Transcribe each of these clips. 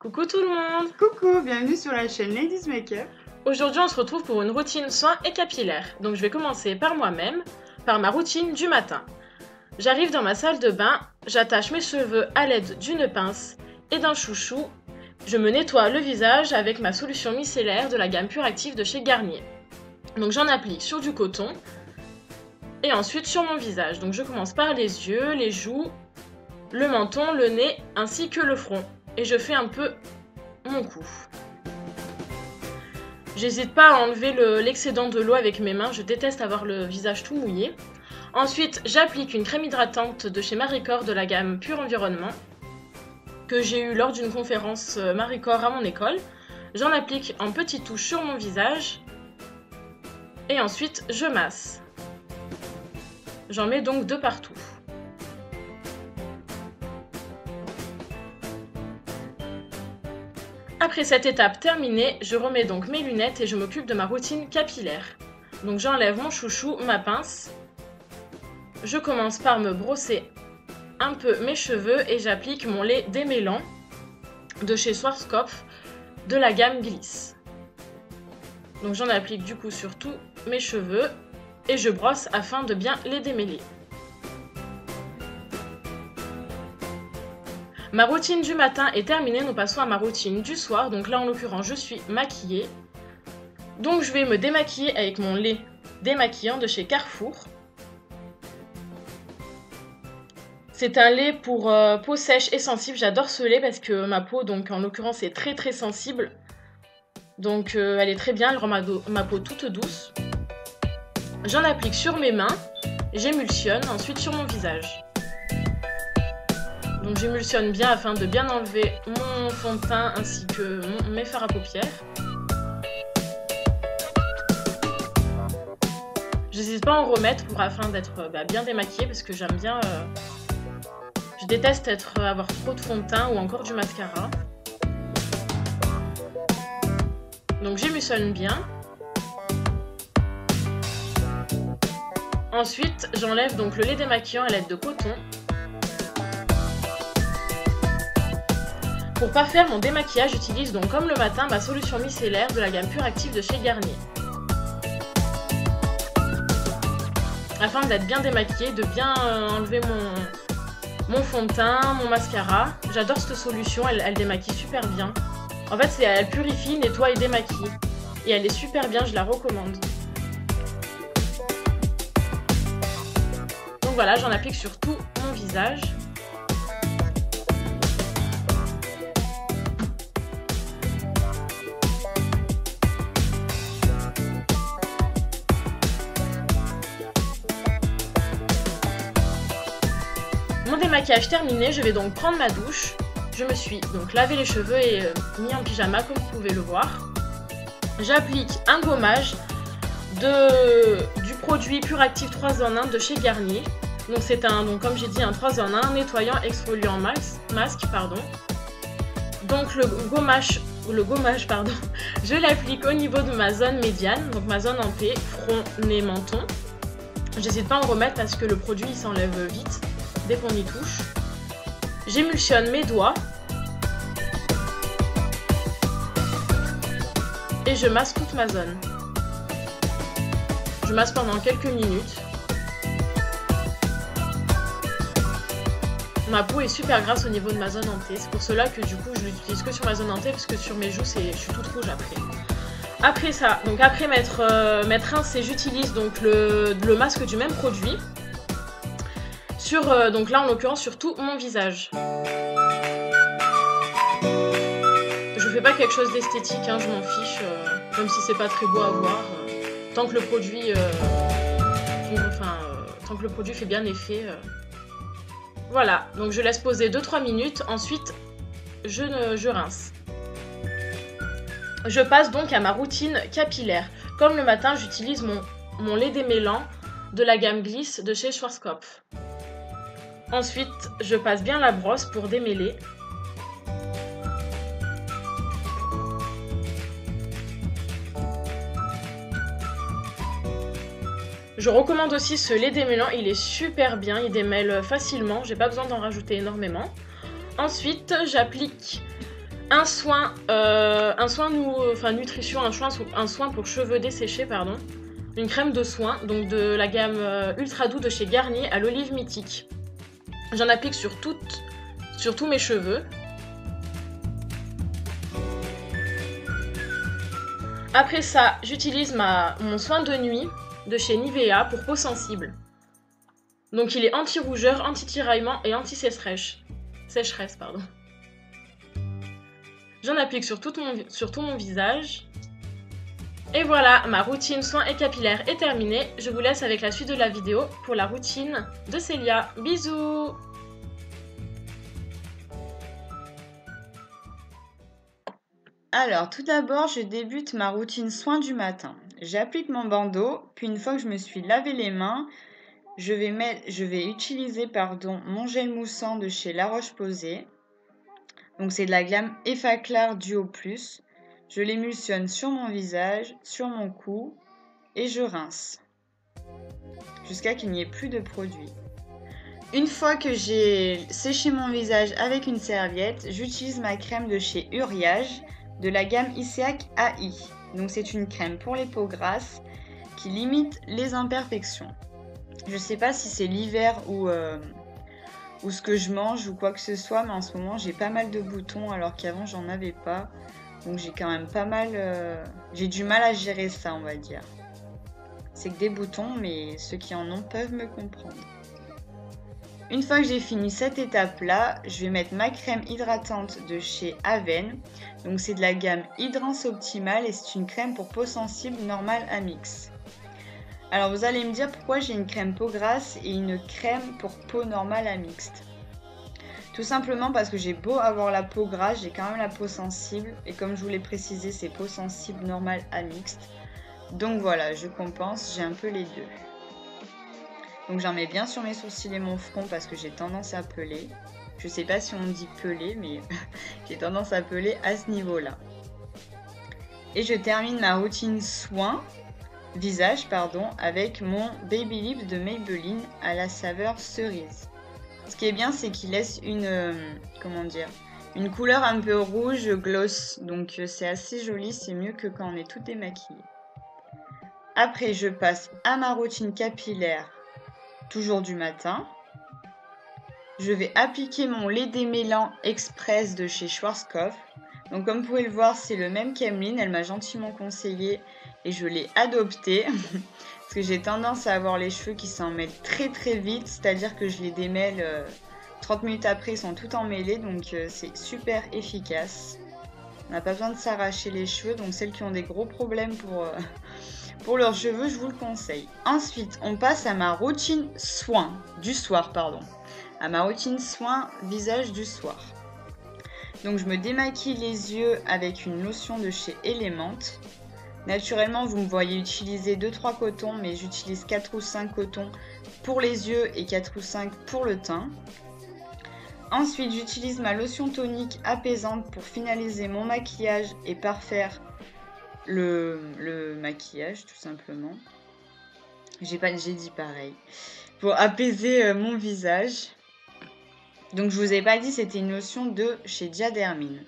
Coucou tout le monde! Coucou, bienvenue sur la chaîne Ladies Makeup. Aujourd'hui on se retrouve pour une routine soin et capillaire. Donc je vais commencer par moi-même, par ma routine du matin. J'arrive dans ma salle de bain, j'attache mes cheveux à l'aide d'une pince et d'un chouchou. Je me nettoie le visage avec ma solution micellaire de la gamme Pure Active de chez Garnier. Donc j'en applique sur du coton et ensuite sur mon visage. Donc je commence par les yeux, les joues, le menton, le nez ainsi que le front. Et je fais un peu mon cou. J'hésite pas à enlever l'excédent de l'eau avec mes mains, je déteste avoir le visage tout mouillé. Ensuite, j'applique une crème hydratante de chez Marie Corps de la gamme Pure Environnement, que j'ai eue lors d'une conférence Marie Corps à mon école. J'en applique en petites touches sur mon visage. Et ensuite, je masse. J'en mets donc de partout. Après cette étape terminée, je remets donc mes lunettes et je m'occupe de ma routine capillaire. Donc j'enlève mon chouchou, ma pince. Je commence par me brosser un peu mes cheveux et j'applique mon lait démêlant de chez Schwarzkopf de la gamme Gliss. Donc j'en applique du coup sur tous mes cheveux et je brosse afin de bien les démêler. Ma routine du matin est terminée, nous passons à ma routine du soir. Donc là en l'occurrence je suis maquillée. Donc je vais me démaquiller avec mon lait démaquillant de chez Carrefour. C'est un lait pour peau sèche et sensible, j'adore ce lait parce que ma peau donc en l'occurrence est très sensible. Donc elle est très bien, elle rend ma peau toute douce. J'en applique sur mes mains, j'émulsionne ensuite sur mon visage. Donc j'émulsionne bien afin de bien enlever mon fond de teint ainsi que mes fards à paupières. J'hésite pas à en remettre afin d'être bien démaquillée parce que j'aime bien... je déteste avoir trop de fond de teint ou encore du mascara. Donc j'émulsionne bien. Ensuite j'enlève donc le lait démaquillant à l'aide de coton. Pour parfaire mon démaquillage, j'utilise donc comme le matin ma solution micellaire de la gamme Pure Active de chez Garnier. Afin d'être bien démaquillée, de bien enlever mon fond de teint, mon mascara. J'adore cette solution, elle démaquille super bien. En fait, elle purifie, nettoie et démaquille. Et elle est super bien, je la recommande. Donc voilà, j'en applique sur tout mon visage. Mon démaquillage terminé, je vais donc prendre ma douche. Je me suis donc lavé les cheveux et mis en pyjama comme vous pouvez le voir. J'applique un gommage du produit Pure Active 3 en 1 de chez Garnier. Donc c'est comme j'ai dit un 3 en 1, nettoyant, exfoliant, masque. Donc le gommage, je l'applique au niveau de ma zone médiane, donc ma zone en P, front, nez, menton. J'hésite pas à en remettre parce que le produit il s'enlève vite dès qu'on y touche. J'émulsionne mes doigts et je masse toute ma zone. Je masse pendant quelques minutes. Ma peau est super grasse au niveau de ma zone en T, c'est pour cela que du coup je l'utilise que sur ma zone en T parce que sur mes joues je suis toute rouge après. Après ça, donc après m'être rincée, j'utilise donc le masque du même produit. Donc là en l'occurrence sur tout mon visage. Je fais pas quelque chose d'esthétique, hein, je m'en fiche, même si c'est pas très beau à voir. Tant que le produit tant que le produit fait bien effet. Voilà, donc je laisse poser 2-3 minutes, ensuite je rince. Je passe donc à ma routine capillaire. Comme le matin, j'utilise mon lait démêlant de la gamme Gliss de chez Schwarzkopf. Ensuite, je passe bien la brosse pour démêler. Je recommande aussi ce lait démêlant, il est super bien, il démêle facilement, j'ai pas besoin d'en rajouter énormément. Ensuite, j'applique un soin nutrition, un soin pour cheveux desséchés, pardon. Une crème de soin, donc de la gamme Ultra Doux de chez Garnier à l'olive mythique. J'en applique sur tous mes cheveux. Après ça, j'utilise mon soin de nuit de chez Nivea pour peau sensible. Donc il est anti-rougeur, anti-tiraillement et anti-sécheresse. J'en applique sur tout mon visage. Et voilà, ma routine soins et capillaires est terminée. Je vous laisse avec la suite de la vidéo pour la routine de Célia. Bisous! Alors, tout d'abord, je débute ma routine soin du matin. J'applique mon bandeau, puis une fois que je me suis lavé les mains, je vais utiliser mon gel moussant de chez La Roche-Posay. Donc c'est de la gamme Effaclar Duo Plus. Je l'émulsionne sur mon visage, sur mon cou et je rince jusqu'à qu'il n'y ait plus de produit. Une fois que j'ai séché mon visage avec une serviette, j'utilise ma crème de chez Uriage de la gamme Iseak AI. Donc c'est une crème pour les peaux grasses qui limite les imperfections. Je sais pas si c'est l'hiver ou ce que je mange ou quoi que ce soit, mais en ce moment j'ai pas mal de boutons alors qu'avant j'en avais pas. Donc j'ai quand même pas mal... j'ai du mal à gérer ça, on va dire. C'est que des boutons, mais ceux qui en ont peuvent me comprendre. Une fois que j'ai fini cette étape-là, je vais mettre ma crème hydratante de chez Aven. Donc c'est de la gamme Hydrance Optimale et c'est une crème pour peau sensible normale à mix. Alors vous allez me dire pourquoi j'ai une crème peau grasse et une crème pour peau normale à mixte. Tout simplement parce que j'ai beau avoir la peau grasse, j'ai quand même la peau sensible. Et comme je vous l'ai précisé, c'est peau sensible normale à mixte. Donc voilà, je compense, j'ai un peu les deux. Donc j'en mets bien sur mes sourcils et mon front parce que j'ai tendance à peler. Je sais pas si on dit peler, mais j'ai tendance à peler à ce niveau-là. Et je termine ma routine visage avec mon Baby Lips de Maybelline à la saveur cerise. Ce qui est bien, c'est qu'il laisse une couleur un peu rouge gloss. Donc c'est assez joli, c'est mieux que quand on est tout démaquillé. Après, je passe à ma routine capillaire, toujours du matin. Je vais appliquer mon lait démêlant express de chez Schwarzkopf. Donc comme vous pouvez le voir, c'est le même qu'Emeline, elle m'a gentiment conseillé et je l'ai adopté. Parce que j'ai tendance à avoir les cheveux qui s'en mêlent très très vite, c'est-à-dire que je les démêle 30 minutes après, ils sont tout emmêlés, donc c'est super efficace. On n'a pas besoin de s'arracher les cheveux, donc celles qui ont des gros problèmes pour leurs cheveux, je vous le conseille. Ensuite, on passe à ma routine soin du soir, à ma routine soin visage du soir. Donc je me démaquille les yeux avec une lotion de chez Element. Naturellement, vous me voyez utiliser 2-3 cotons, mais j'utilise 4 ou 5 cotons pour les yeux et 4 ou 5 pour le teint. Ensuite, j'utilise ma lotion tonique apaisante pour finaliser mon maquillage et parfaire le maquillage, tout simplement. J'ai dit pareil. Pour apaiser mon visage. Donc, je vous ai pas dit, c'était une lotion de chez Diadermine.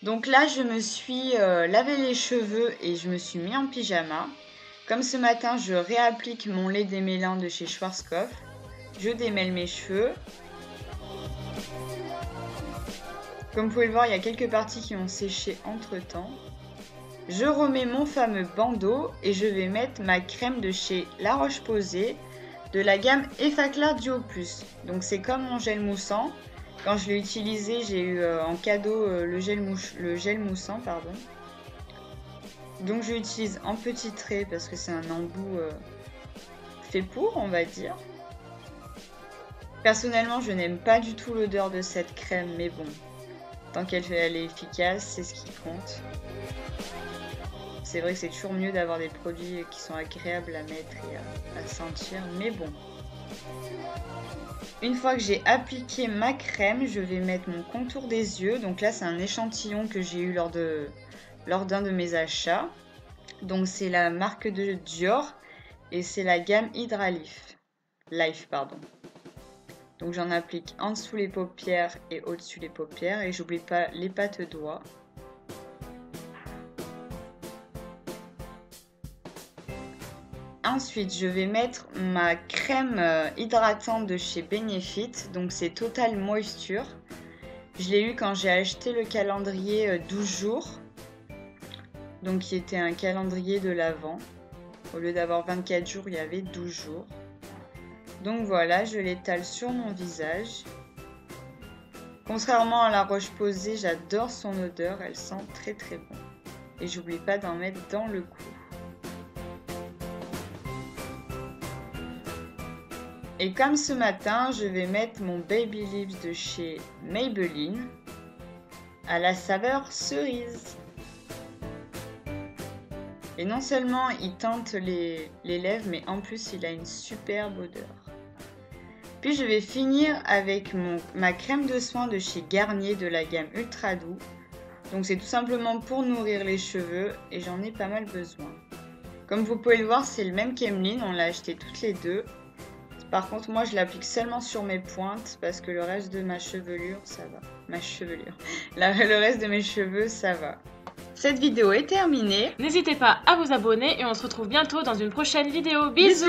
Donc là, je me suis lavé les cheveux et je me suis mis en pyjama. Comme ce matin, je réapplique mon lait démêlant de chez Schwarzkopf. Je démêle mes cheveux. Comme vous pouvez le voir, il y a quelques parties qui ont séché entre-temps. Je remets mon fameux bandeau et je vais mettre ma crème de chez La Roche-Posay de la gamme Effaclar Duo Plus. Donc c'est comme mon gel moussant. Quand je l'ai utilisé, j'ai eu en cadeau le gel moussant. Donc je l'utilise en petits traits parce que c'est un embout fait pour, on va dire. Personnellement, je n'aime pas du tout l'odeur de cette crème, mais bon, tant qu'elle est efficace, c'est ce qui compte. C'est vrai que c'est toujours mieux d'avoir des produits qui sont agréables à mettre et à sentir, mais bon. Une fois que j'ai appliqué ma crème, je vais mettre mon contour des yeux. Donc là, c'est un échantillon que j'ai eu lors d'un de mes achats. Donc c'est la marque de Dior et c'est la gamme Hydralife. Donc j'en applique en dessous les paupières et au-dessus les paupières. Et j'oublie pas les pattes-doigts. Ensuite, je vais mettre ma crème hydratante de chez Benefit. Donc c'est Total Moisture. Je l'ai eu quand j'ai acheté le calendrier 12 jours. Donc qui était un calendrier de l'Avent. Au lieu d'avoir 24 jours, il y avait 12 jours. Donc voilà, je l'étale sur mon visage. Contrairement à la Roche-Posay, j'adore son odeur, elle sent très très bon. Et j'oublie pas d'en mettre dans le cou. Et comme ce matin, je vais mettre mon Baby Lips de chez Maybelline à la saveur cerise. Et non seulement il teinte les lèvres, mais en plus il a une superbe odeur. Puis je vais finir avec ma crème de soin de chez Garnier de la gamme Ultra Doux. Donc c'est tout simplement pour nourrir les cheveux et j'en ai pas mal besoin. Comme vous pouvez le voir, c'est le même qu'Emeline, on l'a acheté toutes les deux. Par contre, moi je l'applique seulement sur mes pointes parce que le reste de ma chevelure, ça va. Le reste de mes cheveux, ça va. Cette vidéo est terminée. N'hésitez pas à vous abonner et on se retrouve bientôt dans une prochaine vidéo. Bisous.